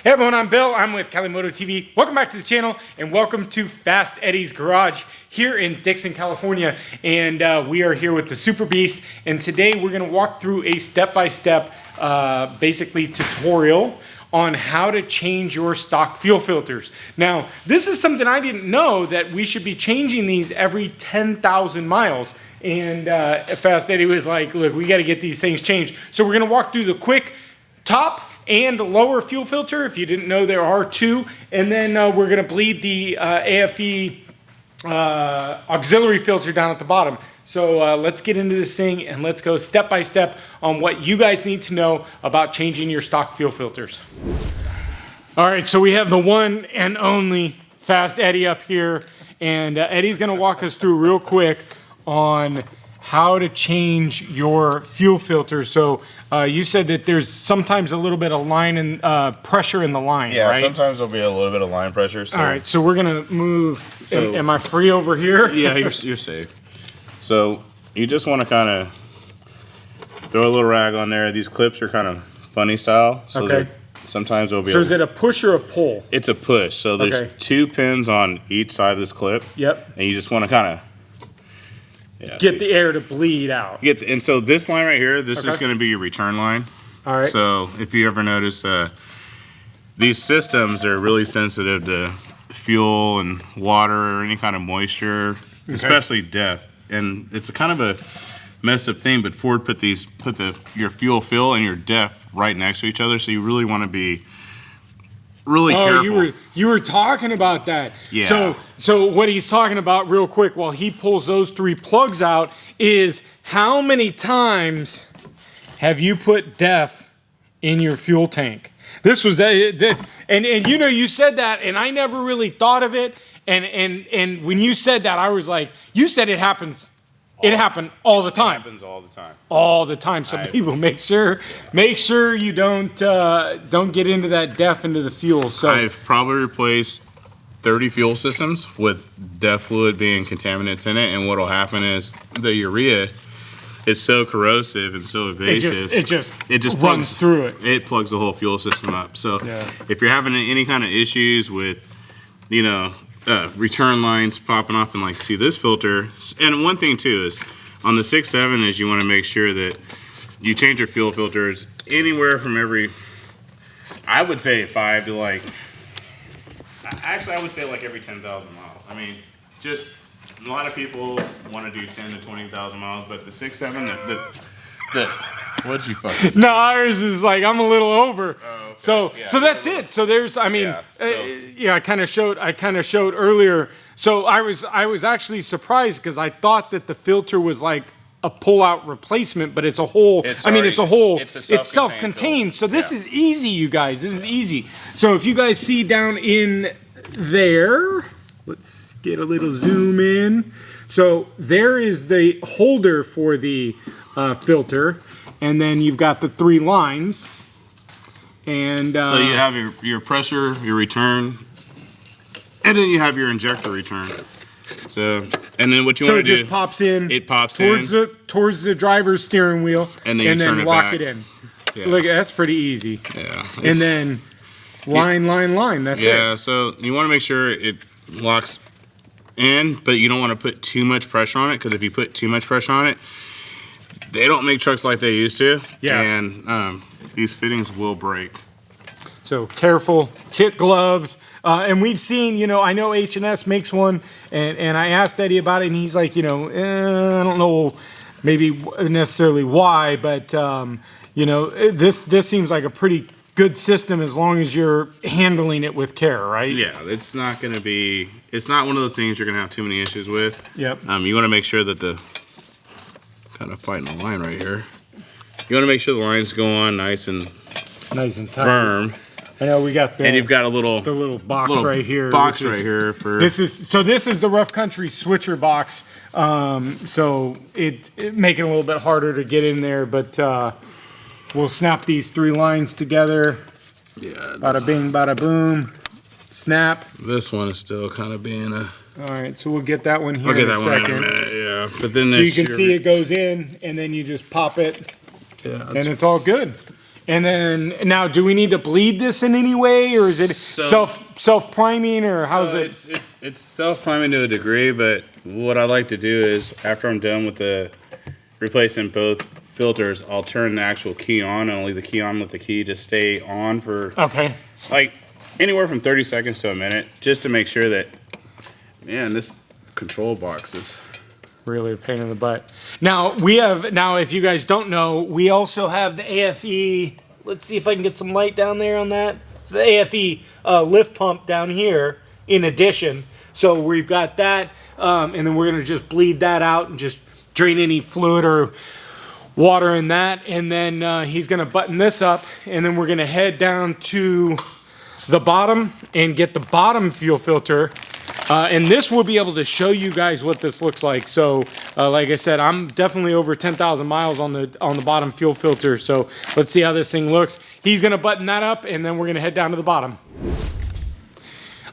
Hey everyone, I'm Bill. I'm with Cali Moto TV. Welcome back to the channel and welcome to Fast Eddie's Garage here in Dixon, California. And we are here with the SuperBeast. And today we're going to walk through a step-by-step basically tutorial on how to change your stock fuel filters. Now, this is something I didn't know, that we should be changing these every 10,000 miles. And Fast Eddie was like, look, we got to get these things changed. So we're going to walk through the quick top and lower fuel filter. If you didn't know, there are two. And then we're going to bleed the AFE auxiliary filter down at the bottom. So let's get into this thing and let's go step by step on what you guys need to know about changing your stock fuel filters. All right, so we have the one and only Fast Eddie up here. And Eddie's going to walk us through real quick on how to change your fuel filter. So you said that there's sometimes a little bit of line and pressure in the line, yeah, right? Sometimes there'll be a little bit of line pressure. So. All right, so we're gonna move. So, am I free over here? Yeah, you're safe. So you just want to kind of throw a little rag on there. These clips are kind of funny style. So okay. Sometimes there'll be. So is it a push or a pull? It's a push. So there's two pins on each side of this clip. Yep. And you just want to kind of. Yeah, get the air to bleed out. And so this line right here, this is going to be your return line. All right. So if you ever notice, these systems are really sensitive to fuel and water or any kind of moisture, especially DEF. And it's a kind of a messed up thing, but Ford put your fuel fill and your DEF right next to each other, so you really want to be really careful. You were talking about that. Yeah. So what he's talking about real quick while he pulls those three plugs out is how many times have you put DEF in your fuel tank? This was and you know, you said that and I never really thought of it, and when you said that I was like, you said it happens. It happened all the time. It happens all the time. All the time. So people make sure you don't get into that DEF into the fuel. So I've probably replaced 30 fuel systems with DEF fluid being contaminants in it, and what'll happen is the urea is so corrosive and so evasive. It just runs through it. It plugs the whole fuel system up. So if you're having any kind of issues with, you know, return lines popping off, and like, see this filter, and one thing too is on the 6.7 is you want to make sure that you change your fuel filters anywhere from every, I would say 5 to like, actually I would say like every 10,000 miles. I mean, just a lot of people want to do 10 to 20,000 miles, but the 6.7, what'd you fucking? No, ours is like, I'm a little over. Oh, okay. So that's it. So there's, I mean, I kind of showed earlier. So I was actually surprised because I thought that the filter was like a pull-out replacement, but it's a whole. It's self-contained. So this is easy, you guys. This is easy. So if you guys see down in there, let's get a little zoom in. So there is the holder for the filter. And then you've got the 3 lines, and so you have your pressure, your return, and then you have your injector return. So, and then what you want to do? So it just pops in. It pops towards the driver's steering wheel, and then lock it in. Yeah. Look, that's pretty easy. Yeah. And then line. That's it. Yeah. So you want to make sure it locks in, but you don't want to put too much pressure on it, because if you put too much pressure on it, they don't make trucks like they used to, and these fittings will break. So careful, kit gloves, and we've seen, you know, I know H&S makes one, and I asked Eddie about it, and he's like, you know, I don't know, maybe necessarily why, but you know, this seems like a pretty good system as long as you're handling it with care, right? Yeah, it's not going to be. It's not one of those things you're going to have too many issues with. Yep. You want to make sure that the kind of fighting the line right here. You want to make sure the lines go on nice and tight. Firm. I know we got and you've got a little box right here. Box right here for this is the rough country switcher box. So it make it a little bit harder to get in there, but we'll snap these 3 lines together. Yeah. Bada bing, bada boom. Snap. This one is still kind of being a. All right, so we'll get that one here in a second. One in a minute, yeah. But then so you can see it goes in, and then you just pop it, and it's all good. And then now, do we need to bleed this in any way, or is it self priming, or how's it? It's self priming to a degree, but what I like to do is after I'm done with replacing both filters, I'll turn the actual key on, and I'll leave the key on, let the key just stay on for like anywhere from 30 seconds to a minute, just to make sure that, man, this control box is really a pain in the butt. Now if you guys don't know, we also have the AFE. Let's see if I can get some light down there on that. So the AFE lift pump down here in addition. So we've got that, and then we're gonna just bleed that out and just drain any fluid or water in that. And then he's gonna button this up, and then we're gonna head down to the bottom and get the bottom fuel filter. And this will be able to show you guys what this looks like. So, like I said, I'm definitely over 10,000 miles on the bottom fuel filter. So let's see how this thing looks. He's gonna button that up, and then we're gonna head down to the bottom.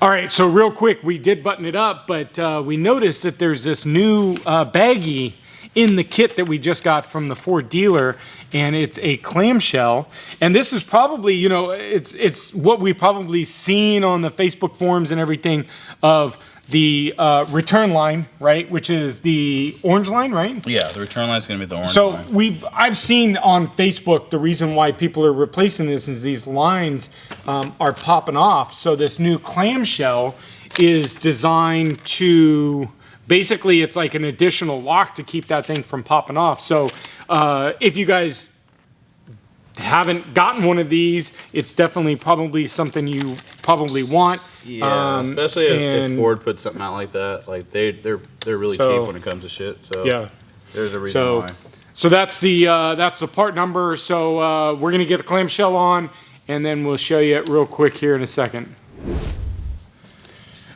All right, so real quick, we did button it up, but we noticed that there's this new baggie in the kit that we just got from the Ford dealer, and it's a clamshell. And this is probably, you know, it's what we probably seen on the Facebook forums and everything of the return line, right? Which is the orange line, right? Yeah, the return line is going to be the orange line. So I've seen on Facebook the reason why people are replacing this is these lines are popping off. So this new clamshell is designed to, basically, it's like an additional lock to keep that thing from popping off. So if you guys haven't gotten one of these, it's definitely probably something you probably want. Yeah, especially if Ford puts something out like that. Like they're really cheap when it comes to shit. So yeah, there's a reason why. So that's the part number. So we're gonna get the clamshell on, and then we'll show you it real quick here in a second.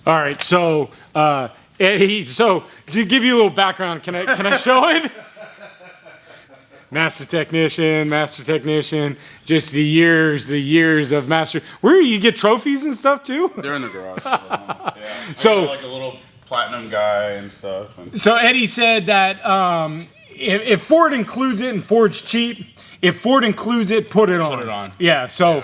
All right, so. So to give you a little background, can I show it? Master technician, just the years of master. Where you get trophies and stuff too? They're in the garage. Yeah. So like a little platinum guy and stuff. So Eddie said that if Ford includes it and Ford's cheap, if Ford includes it, put it on. Put it on. Yeah. So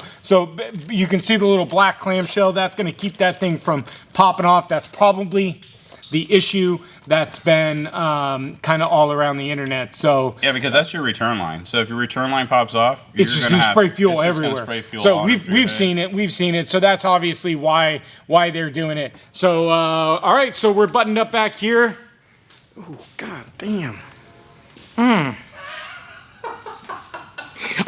you can see the little black clamshell. That's going to keep that thing from popping off. That's probably the issue that's been kind of all around the internet. So yeah, because that's your return line. So if your return line pops off, it's just gonna spray fuel everywhere. So we've seen it. So that's obviously why they're doing it. So all right, so we're buttoned up back here. Oh god damn. All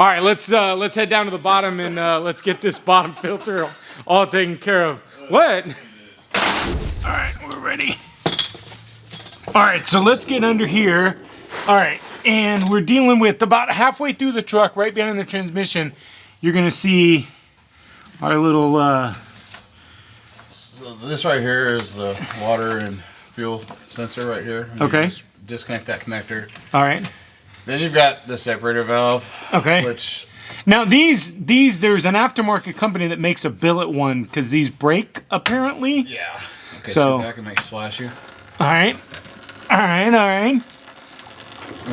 right, let's head down to the bottom and let's get this bottom filter all taken care of. What? All right, we're ready. All right, so let's get under here. All right, and we're dealing with about halfway through the truck, right behind the transmission. You're gonna see our little. So this right here is the water and fuel sensor right here. Okay. You just disconnect that connector. All right. Then you've got the separator valve. Okay. Which. Now these there's an aftermarket company that makes a billet one because these break apparently. Yeah. Okay. So that can make splashy. All right. And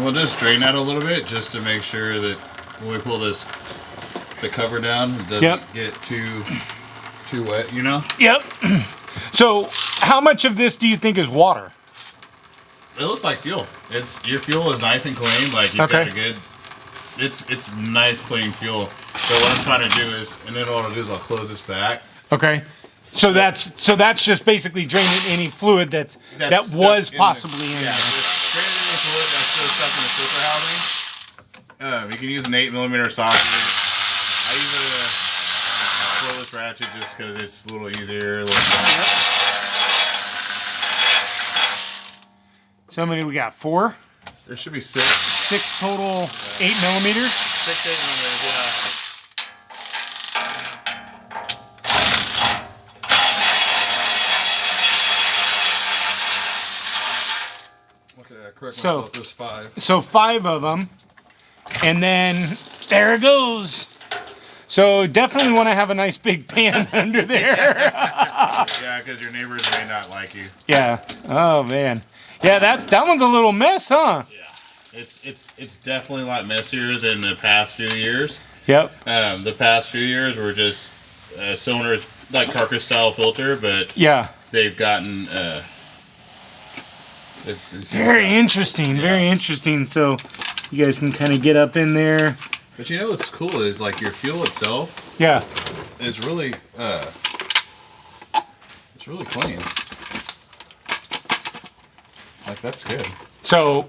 we'll just drain that a little bit just to make sure that when we pull the cover down, it doesn't get too wet, you know? Yep. So how much of this do you think is water? It looks like fuel. Your fuel is nice and clean. Like you've got a good. It's nice clean fuel. So what I'm trying to do is, and then what I'll do is I'll close this back. Okay. So that's just basically draining any fluid that was possibly in there. Yeah, just draining any fluid that's still stuck in the filter housing. You can use an 8mm socket. I use a cordless ratchet just because it's a little easier. So how many we got? 4? There should be 6. 6 total, 8mm? 6 8mm, yeah. Correct myself, there's 5. So 5 of them, and then there it goes. So definitely want to have a nice big pan under there. Yeah, because your neighbors may not like you. Yeah. Oh man. Yeah, that one's a little mess, huh? Yeah. It's definitely a lot messier than the past few years. Yep. The past few years were just cylinder, like carcass style filter, but Yeah. they've gotten Very interesting. Very interesting. So you guys can kind of get up in there. But you know what's cool is like your fuel itself. Yeah. Is really it's really clean. Like that's good. So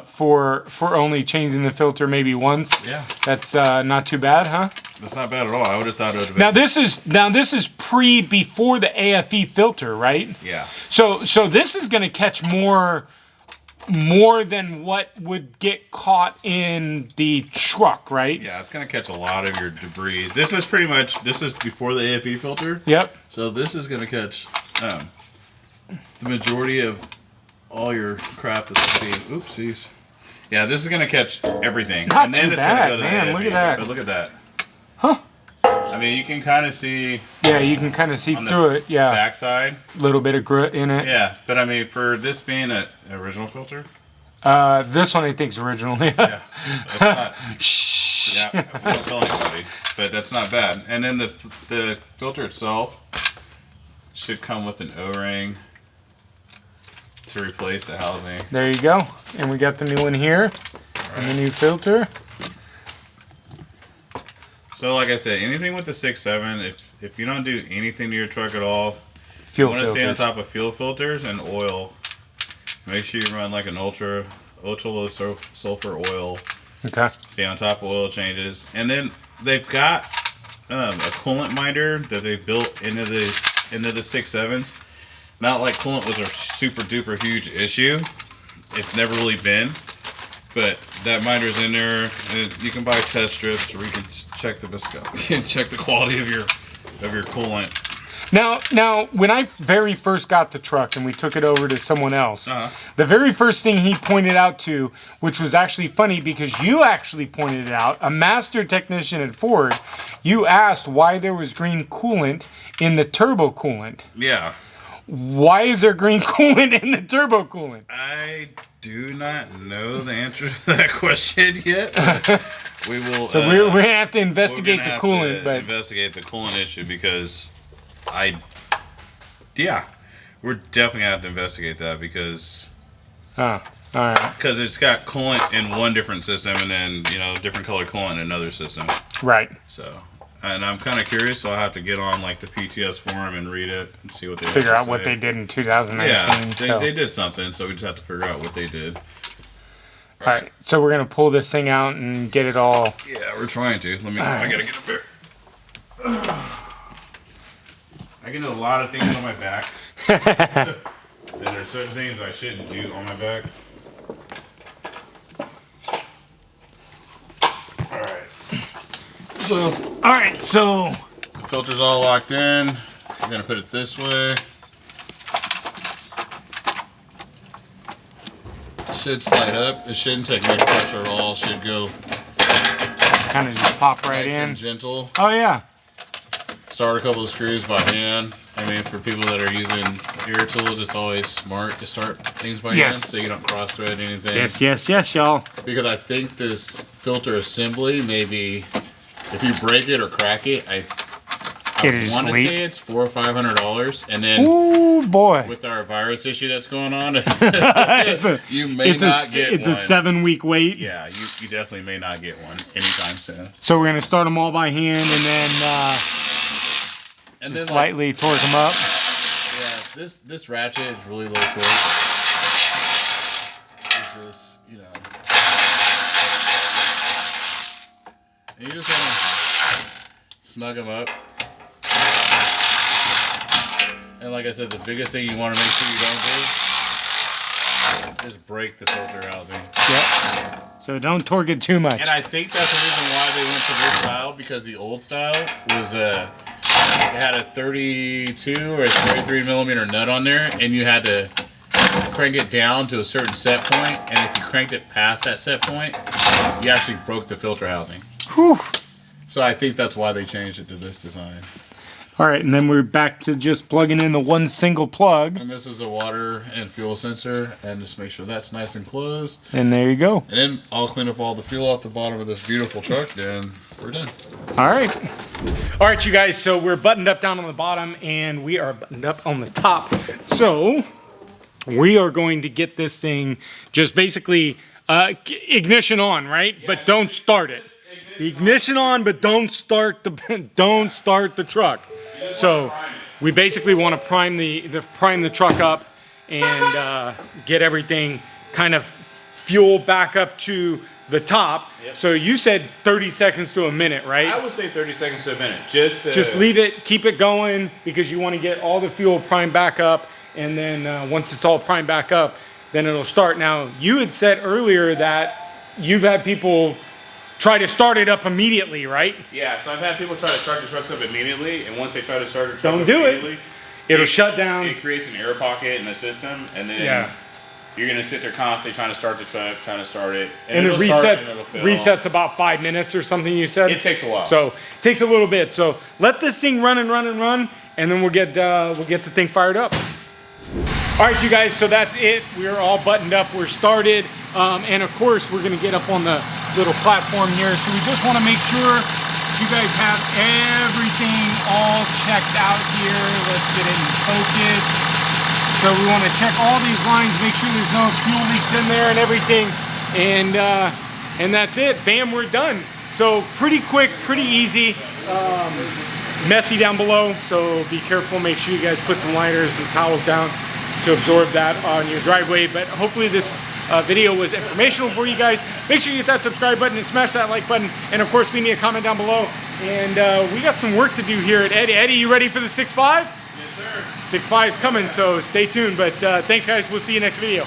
for only changing the filter maybe once. Yeah. That's not too bad, huh? That's not bad at all. I would have thought it would have been. Now this is before the AFE filter, right? Yeah. So this is going to catch more than what would get caught in the truck, right? Yeah, it's gonna catch a lot of your debris. This is before the AFE filter. Yep. So this is gonna catch the majority of all your crap that's being oopsies. Yeah, this is gonna catch everything. Not and then too it's bad, gonna go to man. the Look AFE. at that. But look at that. Huh. I mean, you can kind of see Yeah, you can kind of see on the through it. Yeah. backside. A little bit of grit in it. Yeah, but I mean, for this being an original filter, This one I think's original. Yeah. yeah, that's not. Shh. Yeah, I won't tell anybody, but that's not bad. And then the filter itself should come with an O-ring to replace the housing. There you go. And we got the new one here. And the new filter. So like I said, anything with the 6.7, if you don't do anything to your truck at all, Fuel you want to stay on filters. top of fuel filters and oil. Make sure you run like an ultra low sulfur oil. Okay. Stay on top of oil changes. And then they've got a coolant minder that they built into the 6.7s. Not like coolant was a super duper huge issue. It's never really been. But that minder's in there, and you can buy test strips where you can check the viscosity and check the quality of your coolant. Now, when I very first got the truck and we took it over to someone else, the very first thing he pointed out to, which was actually funny because you actually pointed it out, a master technician at Ford, you asked why there was green coolant in the turbo coolant. Yeah. Why is there green coolant in the turbo coolant? I do not know the answer to that question yet. We will. So we're gonna have to investigate the coolant, but investigate the coolant issue because we're definitely gonna have to investigate that because all right, because it's got coolant in one different system and then different color coolant in another system. right. So. And I'm kind of curious, so I'll have to get on like the PTS forum and read it and see what they Figure have to out what say. they did in 2019. Yeah, they did something, so we just have to figure out what they did. All right, so we're gonna pull this thing out and get it all. Yeah, we're trying to. I gotta get up there. I can do a lot of things on my back. And there's certain things I shouldn't do on my back. Alright, so the filter's all locked in. I'm gonna put it this way. Should slide up. It shouldn't take much pressure at all. Should go Kind of just pop right nice in. and gentle. Oh yeah. Start a couple of screws by hand. I mean, for people that are using ear tools, it's always smart to start things by hand so you don't cross thread anything. Yes, y'all. Because I think this filter assembly, maybe if you break it or crack it, I want to say it's $400 or $500, and then ooh boy, with our virus issue that's going on, you may it's not get one. It's a 7-week wait. Yeah, you definitely may not get one anytime soon. So we're gonna start them all by hand and then Just slightly torque them up. Yeah, this ratchet is really low torque. It's just, and you just want to snug them up. And like I said, the biggest thing you want to make sure you don't do is break the filter housing. Yep. So don't torque it too much. And I think that's the reason why they went to this style, because the old style was it had a 32 or a 33 millimeter nut on there, and you had to crank it down to a certain set point, and if you cranked it past that set point, you actually broke the filter housing. Whew. So I think that's why they changed it to this design. All right, and then we're back to just plugging in the one single plug. And this is a water and fuel sensor, and just make sure that's nice and closed. And there you go. And then I'll clean up all the fuel off the bottom of this beautiful truck, and we're done. All right. All right, you guys, so we're buttoned up down on the bottom, and we are buttoned up on the top. So we are going to get this thing just basically ignition on, right? Yeah, but don't start it. Ignition on, but don't start the truck. So we basically want to prime the truck up and get everything kind of fuel back up to the top. Yep. So you said 30 seconds to a minute, right? I would say 30 seconds to a minute. Just leave it, keep it going, because you want to get all the fuel primed back up, and then once it's all primed back up, then it'll start. Now, you had said earlier that you've had people try to start it up immediately, right? Yeah, so I've had people try to start the trucks up immediately, and once they try to start the truck Don't up do immediately, it'll shut down. It creates an air pocket in the system, and then you're gonna sit there constantly trying to start the truck, trying to start it, and it resets about 5 minutes or something. You said it takes a while, so it takes a little bit. So let this thing run and run and run, and then we'll get the thing fired up. All right, you guys. So that's it. We're all buttoned up. We're started, and of course we're gonna get up on the little platform here. So we just want to make sure you guys have everything all checked out here. Let's get it in focus. So we want to check all these lines, make sure there's no fuel leaks in there and everything, and that's it. Bam, we're done. So pretty quick, pretty easy. Messy down below, so be careful. Make sure you guys put some liners and towels down to absorb that on your driveway. But hopefully this video was informational for you guys. Make sure you hit that subscribe button and smash that like button, and of course leave me a comment down below. And we got some work to do here at Eddie. Eddie, you ready for the 6.5? 6.5 is coming, so stay tuned. But thanks, guys. We'll see you next video.